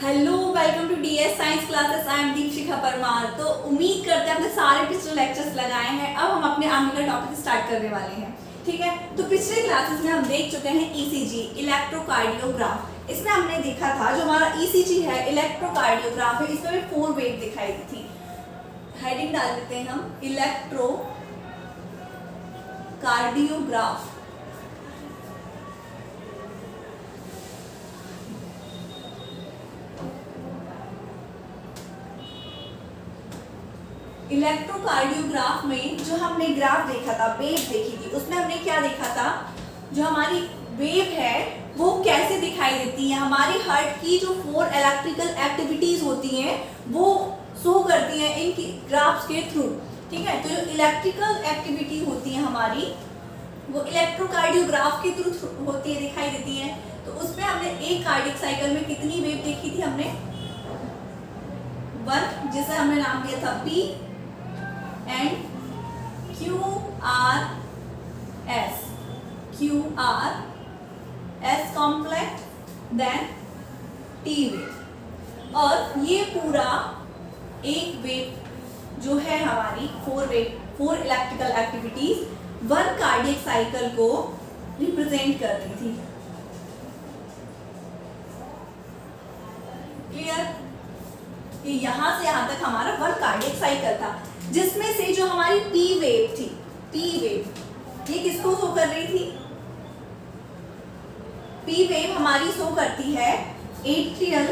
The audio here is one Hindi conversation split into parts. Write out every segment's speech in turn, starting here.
Hello, welcome to DS science classes. I am Deepshikha Parmar. तो उम्मीद करते हैं आपने सारे पिछले लेक्चर्स लगाए हैं। अब हम अपने आगे का टॉपिक स्टार्ट करने वाले हैं। ठीक है, तो पिछले क्लासेस में हम देख चुके हैं ईसीजी, इलेक्ट्रोकार्डियोग्राफ। इसमें हमने देखा था जो हमारा ईसीजी है, इलेक्ट्रोकार्डियोग्राफ है, इसमें हमें 4 वेव दिखाई दी थी। हेडिंग डाल देते हैं हम, इलेक्ट्रोकार्डियोग्राफ। इलेक्ट्रोकार्डियोग्राफ में जो हमने ग्राफ देखा था, वेव देखी थी, उसमें हमने क्या देखा था, जो हमारी वेव है वो कैसे दिखाई देती है। हमारी हार्ट की जो 4 इलेक्ट्रिकल एक्टिविटीज होती हैं वो शो करती हैं इन ग्राफ्स के थ्रू। ठीक है, तो जो इलेक्ट्रिकल एक्टिविटी होती है हमारी वो इलेक्ट्रोकार्डियोग्राफ के थ्रू होती है, दिखाई देती है। तो उसमें हमने एक कार्डियक साइकिल में कितनी वेव देखी थी, हमने 1, जिसे हमने नाम दिया था P and QRS complex, then T wave। और ये पूरा एक वेव जो है हमारी 4 इलेक्ट्रिकल एक्टिविटीज 1 कार्डियक साइकिल को रिप्रेजेंट करती थी। क्लियर? यहां से यहां तक हमारा 1 कार्डियक साइकिल था, जिसमें से जो हमारी पी वेव थी, पी वेव ये किसको शो कर रही थी? पी वेव हमारी शो करती है एट्रियल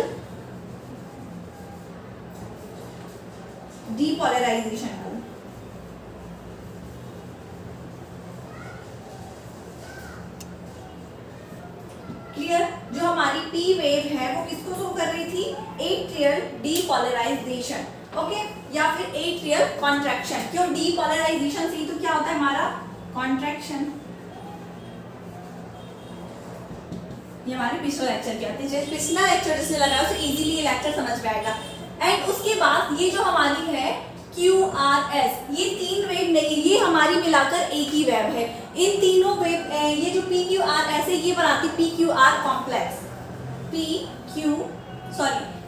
डीपोलराइजेशन को। क्लियर? जो हमारी पी वेव है वो किसको शो कर रही थी? Atrial depolarisation. ओके, या फिर एट्रियल कॉन्ट्रैक्शन। क्यों डीपोलराइजेशन से तो क्या होता है हमारा? कॉन्ट्रैक्शन। ये हमारे पिछले लेक्चर के आते हैं, पिछला लेक्चर जिसने लगाया उसे इजीली ये लेक्चर समझ में आएगा। एंड उसके बाद ये जो हमारी है QRS, ये 3 वेव नहीं, ये हमारी मिलाकर एक ही वेव है। इन तीनों वेव, ये जो PQRS है ये बनाती PQR complex,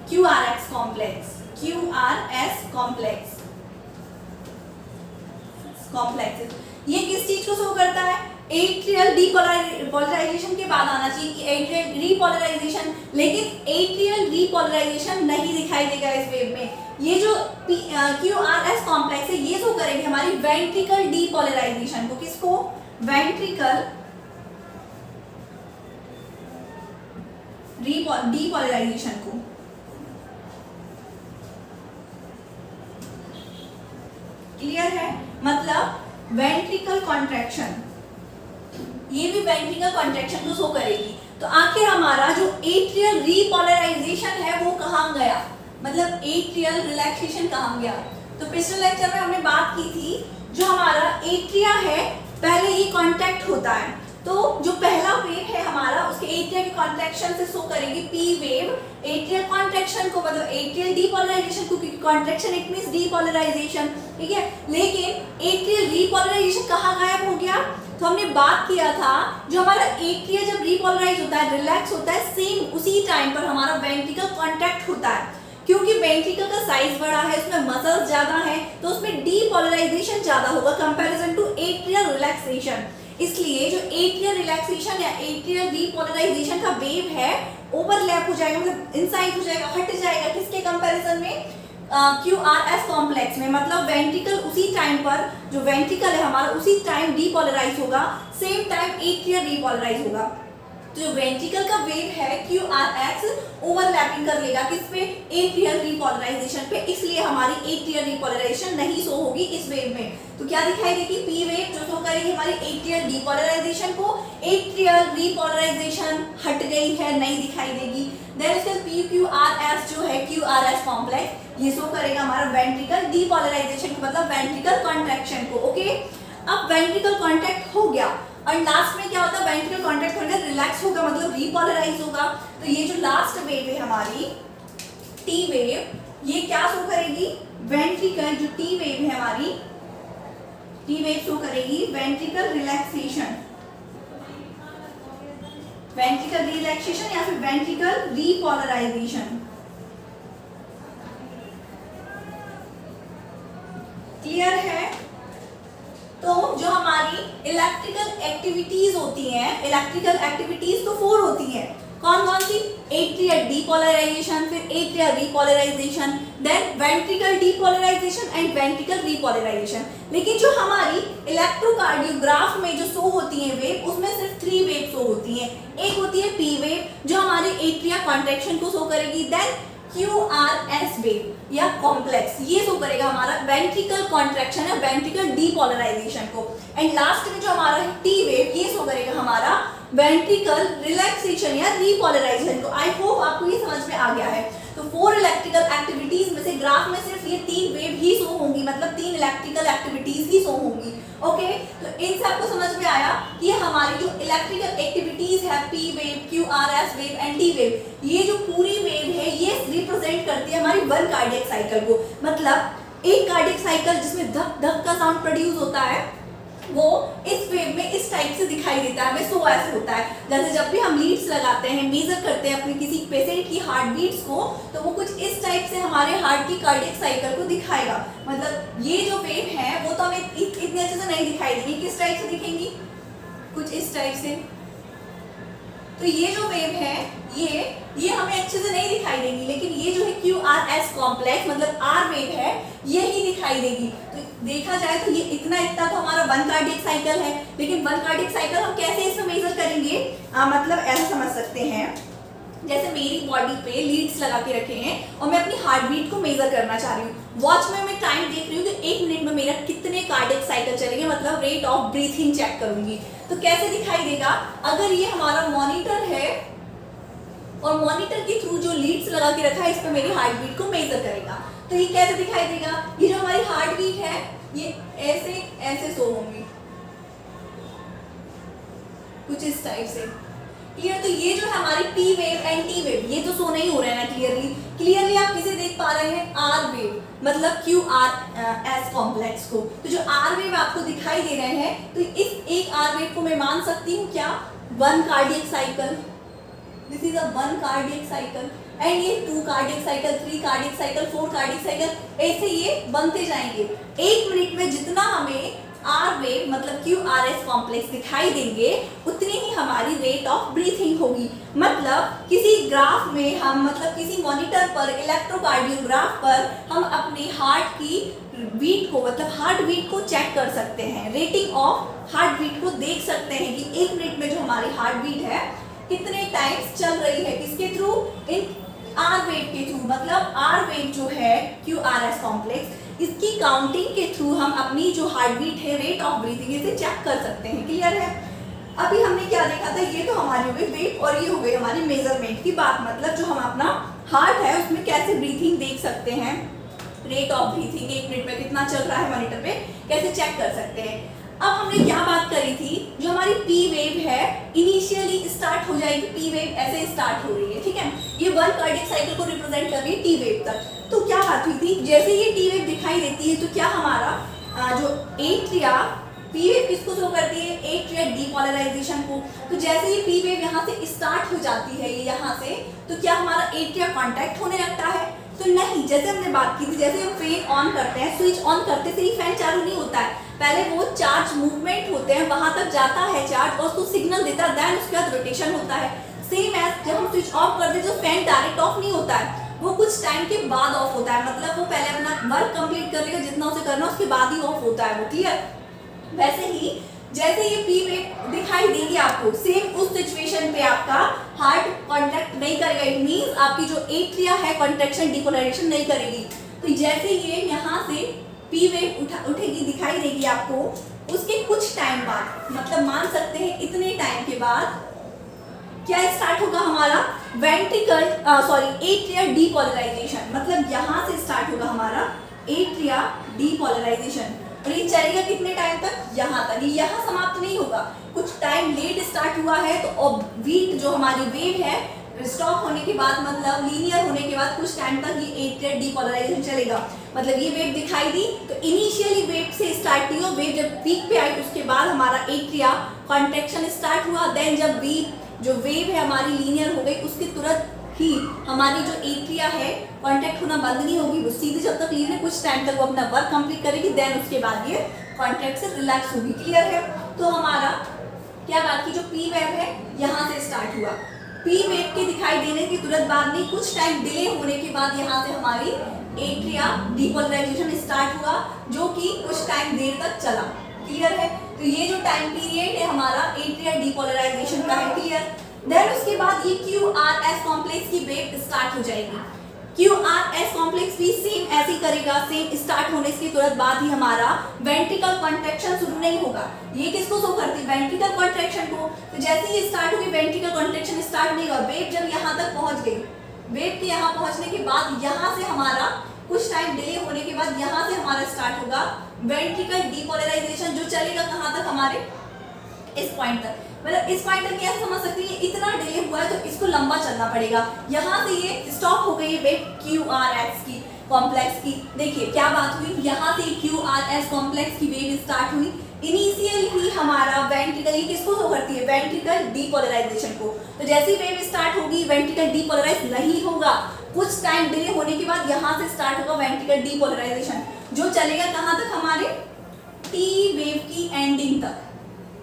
QRS complex, QRS complex. ये किस चीज को शो करता है? एट्रियल डीपोलराइजेशन के बाद आना चाहिए कि एट्रियल रीपोलराइजेशन, लेकिन एट्रियल रीपोलराइजेशन नहीं दिखाई देगा इस वेव में। ये जो QRS कॉम्प्लेक्स है ये शो करेगी हमारी वेंट्रिकल डीपोलराइजेशन को। किसको? वेंट्रिकल डीपोलराइजेशन को। क्लियर है? मतलब वेंट्रिकल कॉन्ट्रैक्शन, ये भी वेंट्रिकल कॉन्ट्रैक्शन को शो करेगी। तो आखिर हमारा जो एट्रियल रीपोलराइजेशन है वो कहाँ गया, मतलब एट्रियल रिलैक्सेशन कहाँ गया? तो पिछले लेक्चर में हमने बात की थी, जो हमारा एट्रिया है पहले ये कॉन्टैक्ट होता है, तो जो पहला वेव है हमारा उसके एट्रिया के कॉन्ट्रैक्शन से शो करेगी पी वेव एट्रियल कॉन्ट्रैक्शन को, मतलब एट्रियल डीपोलराइजेशन को, क्योंकि कॉन्ट्रैक्शन इट मींस डीपोलराइजेशन। ठीक है, लेकिन एट्रियल रीपोलराइजेशन कहाँ गायब हो गया? तो हमने बात किया था जो हमारा एट्रिया जब रीपोलराइज होता है, रिलैक्स होता है, सेम उसी टाइम पर हमारा वेंट्रिकल कॉन्टैक्ट होता है। क्योंकि वेंट्रिकल का साइज बड़ा है, उसमें मसल्स ज्यादा है, तो उसमें डीपोलराइजेशन ज्यादा होगा कंपैरिजन टू एट्रियल रिलैक्सेशन। इसलिए जो एट्रियल रिलैक्सेशन या एट्रियल डीपोलराइजेशन का वेव है ओवरलैप हो जाएगा, मतलब इनसाइड हो जाएगा, हट जाएगा। किसके कंपैरिजन में? QRS कॉम्प्लेक्स में। मतलब वेंट्रिकल उसी टाइम पर, जो वेंट्रिकल है हमारा उसी टाइम डीपोलराइज होगा, सेम टाइम एट्रियल डीपोलराइज होगा। तो जो वेंट्रिकल का वेव है QRS ओवरलैपिंग कर लेगा किस पे? एट्रियल रीपोलराइजेशन पे। इसलिए हमारी एट्रियल रीपोलराइजेशन नहीं शो होगी इस वेव में। तो क्या दिखाई देगी? पी वेव जो शो करेगी हमारी एट्रियल डीपोलराइजेशन को, एट्रियल रीपोलराइजेशन हट गई है, नहीं दिखाई देगी। देन उसके PQRS जो है QRS कॉम्प्लेक्स, ये शो करेगा हमारा वेंट्रिकल डीपोलराइजेशन को, मतलब वेंट्रिकल कॉन्ट्रैक्शन को। ओके, अब वेंट्रिकल कॉन्ट्रैक्ट हो गया और लास्ट में क्या होता है? वेंट्रिकल कॉन्ट्रैक्ट होकर रिलैक्स होगा, मतलब रीपोलराइज होगा। तो ये जो लास्ट वेव है हमारी टी वेव, ये क्या शो करेगी? वेंट्रिकल जो टी वेव है हमारी, टी वेव शो करेगी वेंट्रिकल रिलैक्सेशन। वेंट्रिकल रिलैक्सेशन या फिर वेंट्रिकल रीपोलराइजेशन। क्लियर है? तो जो हमारी इलेक्ट्रिकल एक्टिविटीज होती हैं, इलेक्ट्रिकल एक्टिविटीज तो 4 होती हैं, कौन कौन सी? एट्रियल डीपोलराइजेशन, फिर atrial repolarization, then ventricle depolarization and ventricle repolarization. लेकिन जो हमारी इलेक्ट्रोकार्डियोग्राफ में जो शो होती है वेव, उसमें सिर्फ 3 वेव शो होती हैं। एक होती है पी वेव जो हमारे एट्रिया कॉन्ट्रैक्शन को शो करेगी, देन QRS वेव या कॉम्प्लेक्स, ये शो करेगा हमारा वेंट्रिकल कॉन्ट्रैक्शन है, वेंट्रिकल डीपोलराइजेशन को, एंड लास्ट में जो हमारा है टी वेव, ये शो करेगा हमारा वेंट्रिकल रिलैक्सेशन या रीपोलराइजेशन को। आई होप आपको ये समझ में आ गया है। तो 4 इलेक्ट्रिकल एक्टिविटीज में से ग्राफ में सिर्फ ये 3 वेव ही शो होंगी, मतलब 3 इलेक्ट्रिकल एक्टिविटीज ही शो होंगी। ओके, तो इन से आपको समझ में आया कि हमारी जो इलेक्ट्रिकल एक्टिविटीज है P wave, QRS wave and T wave, ये जो पूरी वेव है ये रिप्रेजेंट करती है हमारी 1 कार्डियक साइकिल को। मतलब एक कार्डियक साइकिल जिसमें धक धक का साउंड प्रोड्यूस होता है, वो इस वेव में इस टाइप से दिखाई देता है, सो ऐसे होता है। जैसे जब भी हम लीड्स लगाते हैं, मेजर करते हैं अपने किसी पेशेंट की हार्ट बीट्स को, तो वो कुछ इस टाइप से हमारे हार्ट की कार्डियक साइकिल को दिखाएगा। मतलब ये जो वेव है वो तो हमें इतने अच्छे से नहीं दिखाई देगी, किस टाइप से दिखेंगी? कुछ इस टाइप से। तो ये जो वेव है ये हमें अच्छे से नहीं दिखाई देगी, लेकिन ये जो है QRS कॉम्प्लेक्स मतलब R वेव है, ये ही दिखाई देगी। तो देखा जाए तो ये इतना तो हमारा 1 कार्डियक साइकिल है, लेकिन 1 कार्डियक साइकिल हम कैसे इसमें मेजर करेंगे? मतलब ऐसा समझ सकते हैं, जैसे मेरी बॉडी पे लीड्स लगा के रखे हैं और मैं अपनी हार्ट बीट को मेजर करना चाह रही हूँ। वॉच में मैं टाइम देख रही हूँ कि 1 मिनट में मेरा कितने कार्डियक साइकिल चलेंगे, मतलब रेट ऑफ ब्रीथिंग चेक करूंगी। तो कैसे दिखाई देगा? अगर ये हमारा मॉनिटर है और मॉनिटर के थ्रू जो लीड्स लगा के रखा है इस पर मेरी हार्ट बीट को मेजर करेगा, तो ये कैसे दिखाई देगा? ये जो हमारी हार्ट बीट है ये ऐसे ऐसे शो होंगी, कुछ इस टाइप से। क्लियर? तो ये जो है हमारी P wave and T wave, ये तो शो नहीं हो रहा है ना क्लियरली आप किसे देख पा रहे हैं? आर वेव, मतलब QRS कॉम्प्लेक्स को। तो जो आर वेव आपको दिखाई दे रहे हैं, तो इस एक आर वेव को मैं मान सकती हूँ क्या? 1 cardiac cycle. This is a 1 cardiac cycle, and ये 2 cardiac cycle, 3 cardiac cycle, 4 cardiac cycle, ऐसे ये बनते जाएंगे। 1 मिनट में जितना हमें आर वेव मतलब QRS कॉम्प्लेक्स दिखाई देंगे, उतनी ही हमारी रेट ऑफ ब्रीथिंग होगी। मतलब किसी ग्राफ में हम, मतलब किसी मॉनिटर पर, इलेक्ट्रोकार्डियोग्राफ पर हम अपने हार्ट की बीट को, मतलब हार्ट बीट को चेक कर सकते हैं, रेटिंग ऑफ हार्ट बीट को देख सकते हैं कि 1 मिनट में जो हमारी हार्ट बीट है कितने टाइम्स चल रही है, किसके थ्रू? इन आर वेव के थ्रू। मतलब आर वेव जो है QRS कॉम्प्लेक्स, इसकी काउंटिंग के थ्रू हम अपनी जो हार्ट बीट है, रेट ऑफ ब्रीथिंग, इसे चेक कर सकते हैं। क्लियर है? अभी हमने क्या देखा था? ये तो हमारी हो गई वेव और ये हो गई हमारी मेजरमेंट की बात, मतलब जो हम अपना हार्ट है उसमें कैसे ब्रीथिंग देख सकते हैं, रेट ऑफ ब्रीथिंग 1 मिनट में कितना चल रहा है मॉनिटर पे, कैसे चेक कर सकते हैं। अब हमने क्या बात करी थी? जो हमारी पी वेव है इनिशियली स्टार्ट हो जाएगी, पी वेव ऐसे स्टार्ट हो रही है, ठीक है? ये 1 कार्डियक साइकिल को रिप्रेजेंट कर रही है टी वेव तक। तो क्या बात हुई थी? जैसे ये टी वेव दिखाई देती है, तो क्या हमारा जो एट्रिया, पी वेव किसको शो करती है? एट्रिया डीपोलराइजेशन को। तो जैसे ये पी वेव यहाँ से स्टार्ट हो जाती है, ये यहाँ से, तो क्या हमारा एट्रिया कॉन्टैक्ट होने लगता है? तो नहीं। जैसे हमने बात की थी, जैसे हम फैन ऑन करते हैं, स्विच ऑन करते से ही फैन चालू नहीं होता है, पहले वो चार्ज मूवमेंट होते हैं, वहां तक जाता है चार्ज और उसको सिग्नल देता है, देन उसके बाद रोटेशन होता है। सेम एज जब हम स्विच ऑफ कर देते तो फैन डायरेक्ट ऑफ नहीं होता है, वो कुछ टाइम के बाद ऑफ होता है, मतलब वो पहले अपना वर्क कंप्लीट कर लेगा जितना उसे करना, उसके बाद ही ऑफ होता है वो। क्लियर? वैसे ही जैसे ये पी वेव दिखाई देगी आपको, सेम उस सिचुएशन पे आपका हार्ट कॉन्ट्रैक्ट नहीं करेगा, इट मींस आपकी जो एट्रिया है कॉन्ट्रैक्शन डीपोलराइजेशन नहीं करेगी। तो जैसे ये यहाँ से पी वेव उठेगी, दिखाई देगी आपको, उसके कुछ टाइम बाद, मतलब मान सकते हैं इतने टाइम के बाद क्या स्टार्ट होगा हमारा? Atria depolarization. मतलब यहाँ से स्टार्ट होगा हमारा एट्रिया डीपोलराइजेशन, और ये चलेगा कितने टाइम तक? यहाँ तक। ये यहाँ समाप्त नहीं होगा, कुछ टाइम लेट स्टार्ट हुआ है, तो बीट जो हमारी वेव है स्टॉप होने के बाद, मतलब लीनियर होने के बाद कुछ टाइम तक ये एट्रिया डीपोलराइजेशन चलेगा। मतलब ये वेव दिखाई दी तो इनिशियली वेव से स्टार्ट नहीं हो, वेव जब पीक पे आई उसके बाद हमारा एट्रिया कॉन्ट्रैक्शन स्टार्ट हुआ, देन जब जो वेव है हमारी लीनियर हो गई, उसके तुरंत कि हमारी जो एट्रिया है कॉन्ट्रैक्ट होना बंद नहीं होगी, वो सीधे जब तक लीवर ने कुछ टाइम तक वो अपना वर्क कंप्लीट करेगी, देन उसके बाद ये कॉन्ट्रैक्ट से रिलैक्स होगी। क्लियर है? तो हमारा क्या बात की जो पी वेव है यहाँ से स्टार्ट हुआ, पी वेव के दिखाई देने के तुरंत बाद में कुछ टाइम डिले होने के बाद यहाँ से हमारी एट्रिया डीपोलराइजेशन स्टार्ट हुआ, जो कि कुछ टाइम देर तक चला। क्लियर है? तो ये जो टाइम पीरियड है हमारा एट्रिया डीपोलराइजेशन का है। क्लियर? देन उसके बाद ये QRS कॉम्प्लेक्स की वेव स्टार्ट हो जाएगी। QRS कॉम्प्लेक्स भी सेम ऐसे करेगा, सेम स्टार्ट होने के तुरंत बाद ही हमारा वेंट्रिकल कॉन्ट्रैक्शन शुरू नहीं होगा। ये किसको शो करती है? वेंट्रिकल कॉन्ट्रैक्शन को। तो जैसे ही स्टार्ट हुई वेंट्रिकल कॉन्ट्रैक्शन स्टार्ट नहीं हुआ, वेव जब यहाँ तक पहुंच गई, वेव के यहाँ पहुंचने के बाद यहाँ से हमारा कुछ टाइम डिले होने के बाद यहाँ से हमारा स्टार्ट होगा वेंट्रिकल डीपोलराइजेशन, जो चलेगा कहाँ तक? हमारे इस पॉइंट तक। मतलब इस पॉइंट तक कैसे समझ सकते हैं? इतना डिले हुआ है तो इसको लंबा चलना पड़ेगा। यहाँ से ये स्टॉप हो गई है वेव QRS की कॉम्प्लेक्स की। देखिए क्या बात हुई, यहाँ से QRS कॉम्प्लेक्स की वेव स्टार्ट हुई। इनिशियल ही हमारा वेंट्रिकल, ये किसको शो करती है? वेंट्रिकल डीपोलराइजेशन को। तो जैसी वेव स्टार्ट होगी वेंट्रिकल डीपोलराइज नहीं होगा, कुछ टाइम डिले होने के बाद यहाँ से स्टार्ट होगा वेंट्रिकल डीपोलराइजेशन, जो चलेगा कहाँ तक? हमारे टी वेव की एंडिंग तक।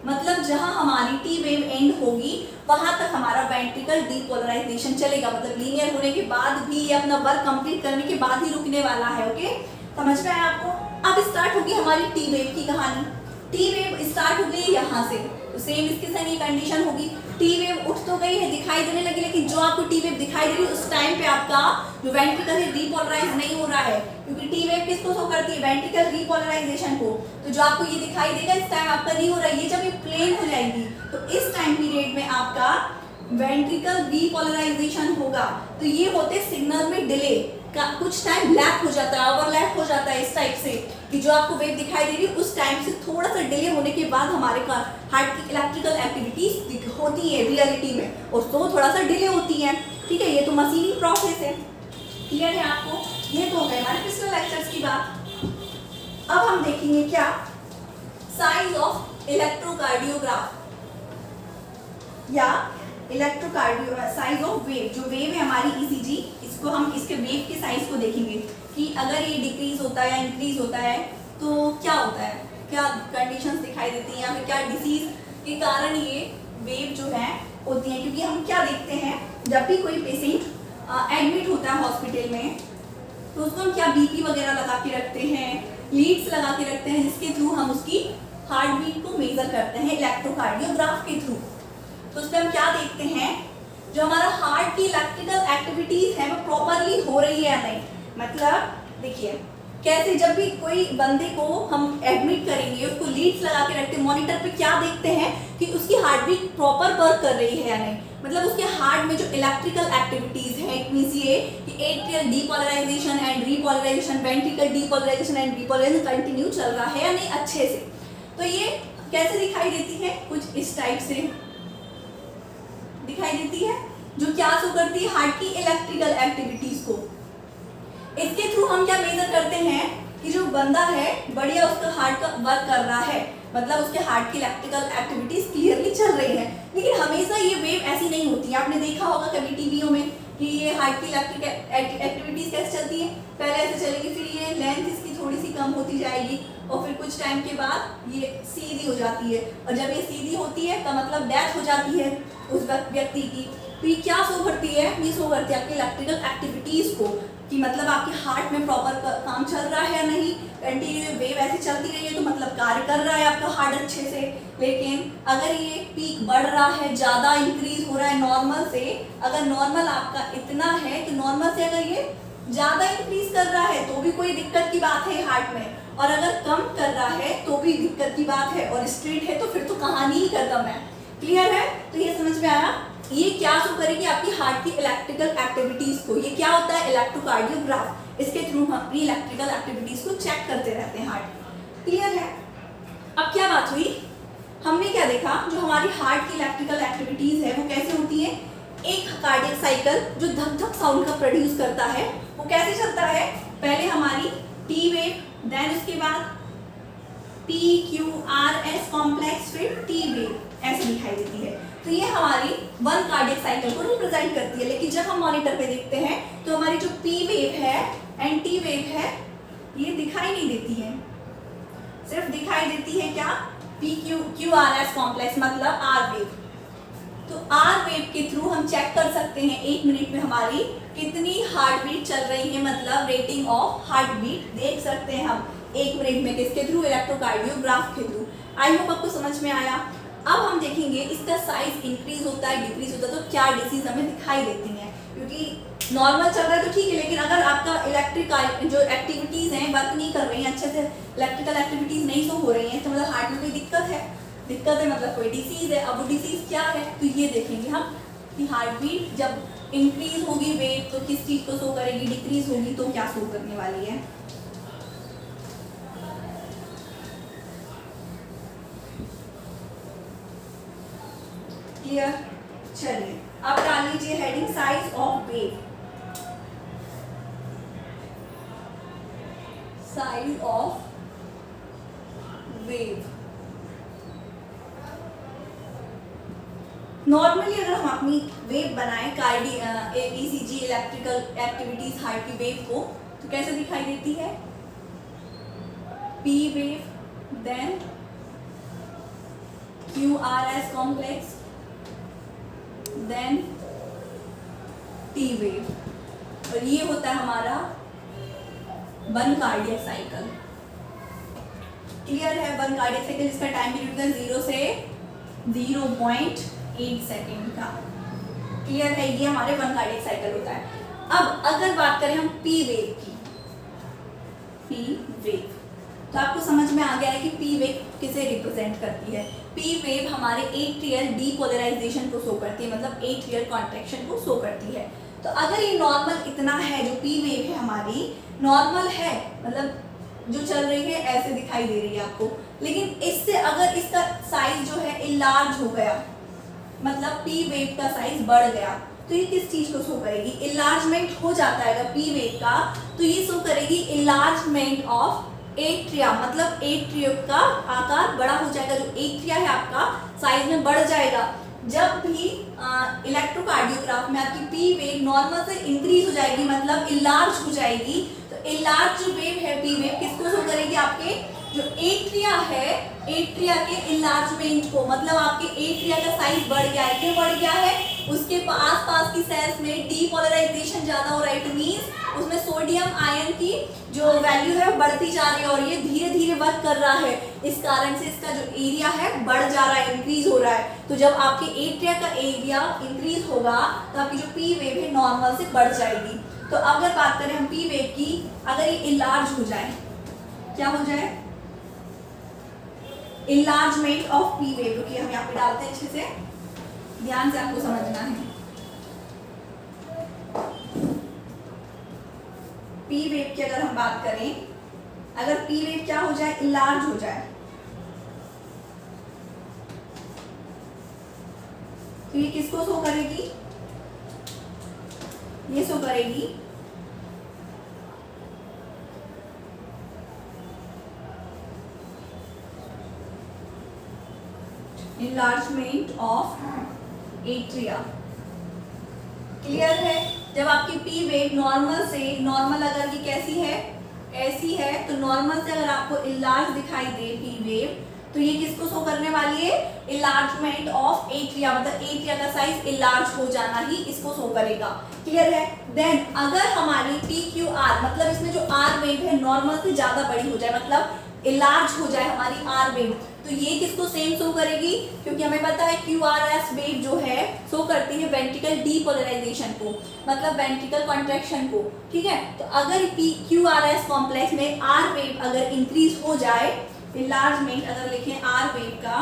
मतलब जहां हमारी टी वेव एंड होगी वहां तक हमारा वेंट्रिकल डीपोलराइजेशन चलेगा। मतलब लीनियर होने के बाद भी ये अपना वर्क कंप्लीट करने के बाद ही रुकने वाला है। ओके, समझ में आया आपको? अब स्टार्ट होगी हमारी टी वेव की कहानी। टी वेव स्टार्ट हो गई यहाँ से, तो सेम इसके संग ये कंडीशन होगी। टी वेव उठ तो गई है, दिखाई देने लगी, लेकिन जो आपको टी वेव दिखाई दे रही है उस टाइम पे आपका जो वेंट्रिकल है डीपोलराइज नहीं हो रहा है, क्योंकि टी वेव किसको शो करती है? वेंट्रिकल डीपोलराइजेशन को। तो जो आपको ये दिखाई देगा इस टाइम आपका नहीं हो रहा है। ये जब ये प्लेन हो जाएगी तो इस टाइम पीरियड में आपका वेंट्रिकल डीपोलराइजेशन होगा। तो ये होते सिग्नल में डिले का, कुछ टाइम लैप हो जाता है, ओवरलैप हो जाता है इस टाइप से कि जो आपको वेव दिखाई दे रही है उस टाइम से थोड़ा सा डिले होने के बाद हमारे हार्ट की इलेक्ट्रिकल एक्टिविटीज होती है रियलिटी में, और तो थोड़ा सा डिले होती है। ठीक है, ये तो मशीनिंग प्रोसेस है। क्लियर है आपको? ये तो हो गए हमारे पिछले लेक्चर्स की बात। अब हम देखेंगे क्या? साइज ऑफ इलेक्ट्रोकार्डियोग्राफ या इलेक्ट्रोकार्डियो साइज ऑफ वेव। जो वेव है हमारी ECG, इसको हम इसके वेव के साइज को देखेंगे कि अगर ये डिक्रीज होता है या इंक्रीज होता है तो क्या होता है, क्या कंडीशंस दिखाई देती हैं, या फिर क्या डिसीज के कारण ये वेव जो है होती है। क्योंकि हम क्या देखते हैं, जब भी कोई पेशेंट एडमिट होता है हॉस्पिटल में तो उसको हम क्या BP वगैरह लगा के रखते हैं, लीड्स लगा के रखते हैं, जिसके थ्रू हम उसकी हार्ट बीट को मेजर करते हैं इलेक्ट्रोकार्डियोग्राफ के थ्रू। तो उसमें हम क्या देखते हैं, जो हमारा हार्ट की इलेक्ट्रिकल एक्टिविटीज है वो प्रॉपरली हो रही है या नहीं। मतलब देखिए कैसे, जब भी कोई बंदे को हम एडमिट करेंगे उसको लीड्स लगा के रखते हैं, मॉनिटर पे क्या देखते हैं कि उसकी हार्ट बीट प्रॉपर वर्क कर रही है या नहीं। मतलब उसके हार्ट में जो इलेक्ट्रिकल एक्टिविटीज है, इट मींस ये कि atrial depolarization and repolarization, ventricle depolarization and repolarization continue चल रहा है या नहीं अच्छे से। तो ये कैसे दिखाई देती है? कुछ इस टाइप से दिखाई देती है, जो क्या शो करती है? हार्ट की इलेक्ट्रिकल एक्टिविटीज को। इसके थ्रू हम क्या मेजर करते हैं कि जो बंदा है बढ़िया उसका हार्ट का वर्क कर रहा है, मतलब उसके हार्ट की इलेक्ट्रिकल एक्टिविटीज क्लियरली चल रही है। लेकिन हमेशा ये वेव ऐसी नहीं होती है। आपने देखा होगा कभी टीवीओ में कि ये हार्ट की इलेक्ट्रिकल एक्टिविटीज कैसे चलती है, पहले ऐसे चलेगी, फिर ये लेंथ इसकी थोड़ी सी कम होती जाएगी और फिर कुछ टाइम के बाद ये सीधी हो जाती है, और जब ये सीधी होती है तो मतलब डेथ हो जाती है उस व्यक्ति की। तो ये क्या शो करती है? ये शो करती है आपकी इलेक्ट्रिकल एक्टिविटीज को, कि मतलब आपके हार्ट में प्रॉपर काम चल रहा है या नहीं। कंटिन्यू वेव ऐसे चलती रही है तो मतलब कार्य कर रहा है आपका हार्ट अच्छे से। लेकिन अगर ये पीक बढ़ रहा है, ज़्यादा इंक्रीज हो रहा है नॉर्मल से, अगर नॉर्मल आपका इतना है कि नॉर्मल से अगर ये ज़्यादा इंक्रीज कर रहा है तो भी कोई दिक्कत की बात है हार्ट में, और अगर कम कर रहा है तो भी दिक्कत की बात है, और स्ट्रेट है तो फिर तो कहानी ही खत्म है। क्लियर है? तो ये समझ में आया? ये क्या शो करेगी? आपकी हार्ट की इलेक्ट्रिकल एक्टिविटीज को। ये क्या होता है? इलेक्ट्रोकार्डियोग्राफ। इसके थ्रू हम अपनी इलेक्ट्रिकल एक्टिविटीज को चेक करते रहते हैं हार्ट। क्लियर है? अब क्या बात हुई, हमने क्या देखा, जो हमारी हार्ट की इलेक्ट्रिकल एक्टिविटीज है वो कैसे होती है? एक कार्डियक साइकिल जो धक धक साउंड का प्रोड्यूस करता है वो कैसे चलता है? पहले हमारी टी वेव, देन उसके बाद PQRS कॉम्प्लेक्स, फिर टी वेव ऐसे दिखाई देती है। तो ये हमारी वन कार्डियक साइकिल को रिप्रेजेंट करती है। लेकिन जब हम मॉनिटर पे देखते हैं तो हमारी जो पी वेव है एंड टी वेव है ये दिखाई नहीं देती है, सिर्फ दिखाई देती है क्या, P Q R S complex मतलब आर वेव। तो आर वेव के थ्रू हम चेक कर सकते हैं 1 मिनट में हमारी कितनी हार्ट बीट चल रही है, मतलब रेटिंग ऑफ हार्ट बीट देख सकते हैं हम 1 मिनट में किसके थ्रू, इलेक्ट्रोकार्डियोग्राफ के थ्रू। आई होप आपको समझ में आया। अब हम देखेंगे इसका साइज इंक्रीज होता है डिक्रीज होता है तो क्या डिसीज हमें दिखाई देती हैं, क्योंकि नॉर्मल चल रहा है तो ठीक है, लेकिन अगर आपका इलेक्ट्रिकल जो एक्टिविटीज हैं वर्क नहीं कर रही हैं अच्छे से, इलेक्ट्रिकल एक्टिविटीज नहीं तो हो रही हैं, तो मतलब हार्ट में कोई दिक्कत है मतलब कोई डिसीज है। अब वो डिसीज क्या है तो ये देखेंगे हम कि हार्ट बीट जब इंक्रीज होगी वेव तो किस चीज को शो करेगी, डिक्रीज होगी तो क्या शो करने वाली है। क्लियर, चलिए अब डाल लीजिए heading size of wave. Size of wave normally अगर हम अपनी वेव बनाएं ईसीजी इलेक्ट्रिकल एक्टिविटीज हार्ट की वेव को तो कैसे दिखाई देती है, P wave then Q R S complex then T wave, और ये होता है हमारा वन कार्डियक साइकिल। क्लियर है, वन कार्डियक साइकिल इसका टाइम पीरियड होता है 0 से 0.8 सेकेंड का। क्लियर है, ये हमारे वन कार्डियक साइकिल होता है। अब अगर बात करें हम पी वेव की, पी वेव तो आपको समझ में आ गया है कि पी वेव किसे रिप्रेजेंट करती है। पी वेव हमारे एट्रियल डीपोलराइजेशन को शो करती है, मतलब एट्रियल कॉन्ट्रैक्शन को शो करती है। तो अगर ये नॉर्मल इतना है, जो पी वेव है हमारी नॉर्मल है, मतलब जो चल रही है ऐसे दिखाई दे रही है आपको, लेकिन इससे अगर इसका साइज जो है इलार्ज हो गया, मतलब पी वेव का साइज बढ़ गया, तो ये किस चीज को शो करेगी, इलार्जमेंट हो जाता है अगर पी वेव का, तो ये शो करेगी इलार्जमेंट ऑफ एट्रिया, मतलब एट्रियम का आकार बड़ा हो जाएगा, जो एट्रिया है आपका साइज में बढ़ जाएगा। जब भी इलेक्ट्रोकार्डियोग्राफ में आपकी पी वेव नॉर्मल से इंक्रीज हो जाएगी, मतलब इलार्ज हो जाएगी, तो इलार्ज जो वेव है पी वेव किसको शो करेगी, आपके जो एट्रिया है, एट्रिया के इलार्जमेंट को, मतलब आपके एट्रिया का साइज बढ़ गया है। क्यों बढ़ गया है, उसके आसपास की सेल्स में डीपोलराइजेशन ज्यादा हो रहा है, इट मींस उसमें सोडियम आयन की जो वैल्यू है बढ़ती जा रही है और ये धीरे धीरे वर्क कर रहा है, इस कारण से इसका जो एरिया है बढ़ जा रहा है, इंक्रीज हो रहा है। तो जब आपके एट्रिया का एरिया इंक्रीज होगा तो आपकी जो पी वेव है नॉर्मल से बढ़ जाएगी। तो अगर बात करें हम पी वेव की, अगर ये इलार्ज हो जाए, क्या हो जाए, इलार्जमेंट ऑफ पी वेव, क्योंकि हम यहाँ पे डालते हैं अच्छे से, ध्यान से आपको समझना है। पी वेव की अगर हम बात करें, अगर पी वेव क्या हो जाए, इलार्ज हो जाए, तो ये किसको शो करेगी, ये शो करेगी enlargement ऑफ एट्रिया। क्लियर है, जब आपकी पी वेव नॉर्मल से, नॉर्मल अगर ये कैसी है, ऐसी है, तो नॉर्मल से अगर आपको इलार्ज दिखाई दे पी वेव, तो ये किसको शो करने वाली है, इलार्जमेंट ऑफ एट्रिया, मतलब एट्रिया का साइज इलार्ज हो जाना ही इसको शो करेगा। क्लियर है, देन अगर हमारी पी क्यू आर, मतलब इसमें जो आर वेव है नॉर्मल से ज्यादा बड़ी हो जाए, मतलब इलार्ज हो जाए हमारी आर वेव, तो ये किसको सेम शो करेगी, क्योंकि हमें पता है क्यू आर एस वेव जो है शो करती है वेंट्रिकल डीपोलराइजेशन को, मतलब वेंट्रिकल कॉन्ट्रैक्शन को। ठीक है, तो अगर P Q R S complex में आर वेव अगर इंक्रीज हो जाए, इलार्जमेंट अगर लिखें आर वेव का,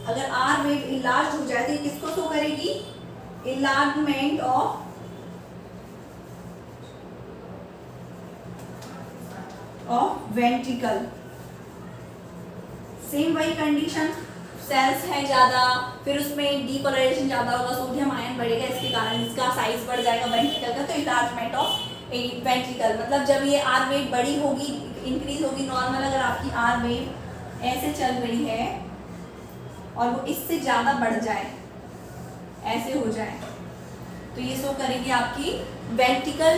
अगर आर वेव इलार्ज हो जाए तो ये किसको शो करेगी, इलार्जमेंट ऑफ वेंट्रिकल। सेम वही कंडीशन, सेल्स है ज्यादा, फिर उसमें डीपोलराइजेशन ज्यादा होगा, सोडियम आयन बढ़ेगा, इसके कारण इसका साइज बढ़ जाएगा वेंट्रिकल का, तो इलार्जमेंट ऑफ वेंट्रिकल, मतलब जब ये आर वेव बड़ी होगी, इंक्रीज होगी, नॉर्मल अगर आपकी आर वेव ऐसे चल रही है और वो इससे ज़्यादा बढ़ जाए, ऐसे हो जाए, तो ये शो करेगी आपकी वेंट्रिकल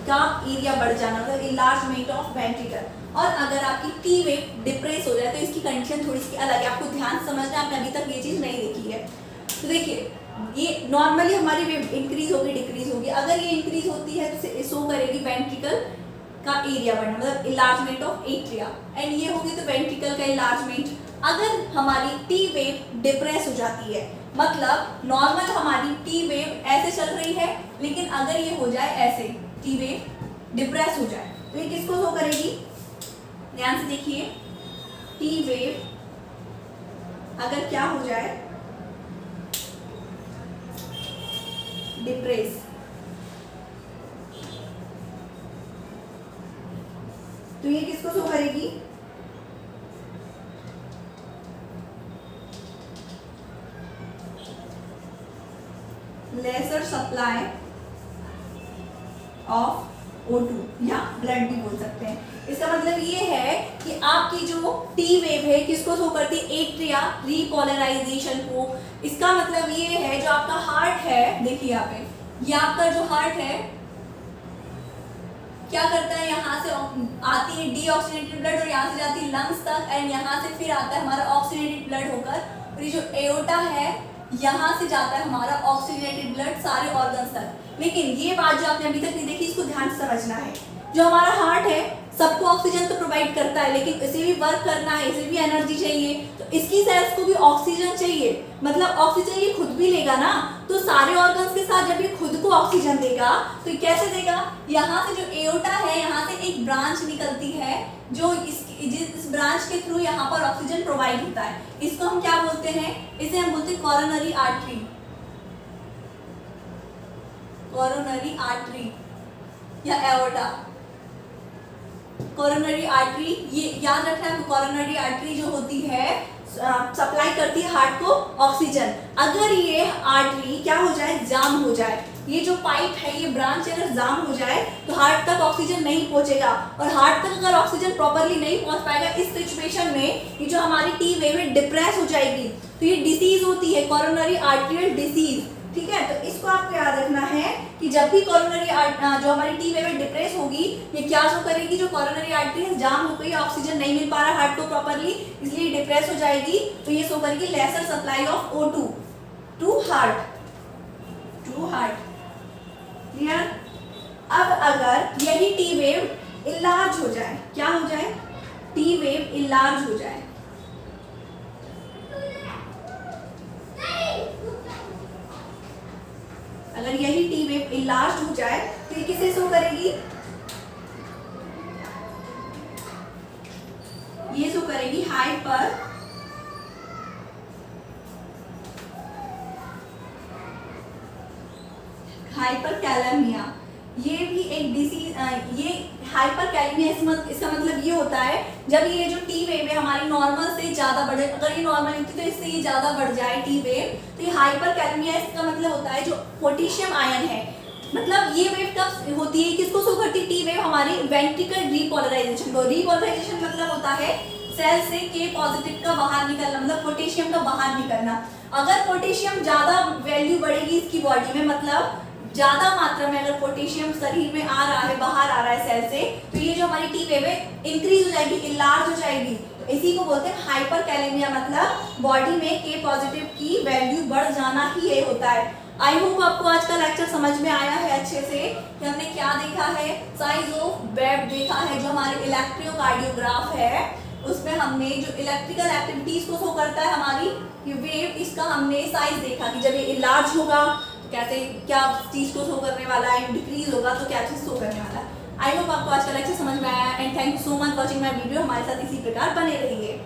का एरिया बढ़ जाना, मतलब इनलार्जमेंट ऑफ वेंट्रिकल। और अगर आपकी टी वेव डिप्रेस हो जाए तो इसकी कंडीशन थोड़ी सी अलग है, आपको ध्यान से समझना है, आपने अभी तक ये चीज़ नहीं देखी है। तो देखिए, ये नॉर्मली हमारी वेव इंक्रीज होगी, डिक्रीज होगी, अगर ये इंक्रीज होती है तो शो करेगी वेंट्रिकल का एरिया बढ़ना, मतलब इलार्जमेंट ऑफ एट्रिया, एंड ये होगी तो वेंट्रिकल का इलार्जमेंट। अगर हमारी टी वेव डिप्रेस हो जाती है, मतलब नॉर्मल हमारी टी वेव ऐसे चल रही है, लेकिन अगर ये हो जाए ऐसे, टी वेव डिप्रेस हो जाए, तो ये किसको शो करेगी? ध्यान से देखिए, टी वेव अगर क्या हो जाए, डिप्रेस, तो ये किसको शो करेगी? लेसर सप्लाई ऑफ O2 या ब्लड भी बोल सकते हैं। इसका मतलब ये है कि आपकी जो टी वेव है किसको शो करती है? एट्रिया रीपोलराइजेशन को। इसका मतलब ये है जो आपका हार्ट है, देखिए यहाँ पे, ये आपका जो हार्ट है क्या करता है, यहाँ से आती है डीऑक्सीडेटेड ब्लड और यहाँ से जाती है लंग्स तक, एंड यहाँ से फिर आता है हमारा ऑक्सीडेटेड ब्लड होकर, और ये जो एओर्टा है यहाँ से जाता है हमारा ऑक्सीजनेटेड ब्लड सारे ऑर्गन्स तक। लेकिन ये बात जो आपने अभी तक नहीं देखी, इसको ध्यान से समझना है। जो हमारा हार्ट है सबको ऑक्सीजन तो प्रोवाइड करता है, लेकिन इसे भी वर्क करना है, इसे भी एनर्जी चाहिए, तो इसकी सेल्स को भी ऑक्सीजन चाहिए, मतलब ऑक्सीजन ये खुद भी लेगा ना, तो सारे ऑर्गन्स के साथ जब ये खुद को ऑक्सीजन देगा तो ये कैसे देगा? यहाँ से जो एओर्टा है यहाँ से एक ब्रांच निकलती है जो इस ब्रांच के थ्रू यहाँ पर ऑक्सीजन प्रोवाइड होता है। इसको हम क्या बोलते हैं? इसे हम बोलते हैं कोरोनरी आर्टरी, कोरोनरी आर्टरी या एओर्टा। कोरोनरी आर्टरी, ये याद रखना है, कोरोनरी आर्टरी जो होती है सप्लाई करती है हार्ट को ऑक्सीजन। अगर ये आर्टरी क्या हो जाए? जाम हो जाए, ये जो पाइप है, ये ब्रांच अगर जाम हो जाए तो हार्ट तक ऑक्सीजन नहीं पहुंचेगा, और हार्ट तक अगर ऑक्सीजन प्रॉपर्ली नहीं पहुंच पाएगा, इस सिचुएशन में ये जो हमारी टी वेव है डिप्रेस हो जाएगी, तो ये डिसीज होती है कोरोनरी आर्टरियल डिसीज। ठीक है, तो इसको आपको याद रखना है कि जब भी कोरोनरी जो हमारी टी वेव डिप्रेस होगी, ये क्या शो करेगी? जो कोरोनरी आर्टरी है जाम हो गई, ऑक्सीजन नहीं मिल पा रहा हार्ट को प्रॉपर्ली, इसलिए डिप्रेस हो जाएगी, तो ये शो करेगी lesser supply of O2 to heart, to heart. Clear? अब अगर यही टी वेव इलार्ज हो जाए, क्या हो जाए? टी वेव इलार्ज हो जाए, अगर यही टी वेव इलार्ज हो जाए तो ये किसे शो करेगी? ये शो करेगी हाइपरकैलेमिया। ये भी एक डिसीज, ये हाइपरकैलेमिया इसका मतलब ये होता है जब ये जो टी वेव है हमारी नॉर्मल से ज्यादा बढ़े, अगर ये नॉर्मल होती तो इससे ये ज्यादा बढ़ जाए टी वेव, तो ये हाइपरकैलेमिया इसका मतलब होता है जो पोटेशियम आयन है, मतलब ये वेव कब होती है, किसको शो करती है? टी वेव हमारी वेंट्रिकल रीपोलराइजेशन को। रीपोलराइजेशन मतलब होता है सेल से के पॉजिटिव का बाहर निकलना, मतलब पोटेशियम का बाहर निकलना। अगर पोटेशियम ज्यादा वैल्यू बढ़ेगी इसकी बॉडी में, मतलब ज्यादा मात्रा में अगर पोटेशियम शरीर में आ रहा है, बाहर आ रहा है सेल से, तो ये जो हमारी टी वेव है इंक्रीज हो जाएगी, इलार्ज हो जाएगी, तो इसी को बोलते हैं हाइपरकैलेमिया, मतलब बॉडी में के पॉजिटिव की वैल्यू बढ़ जाना ही ये होता है। आई होप आपको आज का लेक्चर समझ में आया है अच्छे से कि हमने क्या देखा है, साइज ऑफ वेव देखा है, जो हमारे इलेक्ट्रोकार्डियोग्राफ है उसमें हमने जो इलेक्ट्रिकल एक्टिविटीज को शो करता है हमारी ये वेव, इसका हमने साइज देखा कि जब ये इलार्ज होगा कैसे, क्या चीज को शो करने वाला है, डिक्रीज होगा तो क्या चीज शो करने वाला है। आई होप आपको आज का लेक्चर समझ में आया, and thank you so much watching my video. हमारे साथ इसी प्रकार बने रहिए।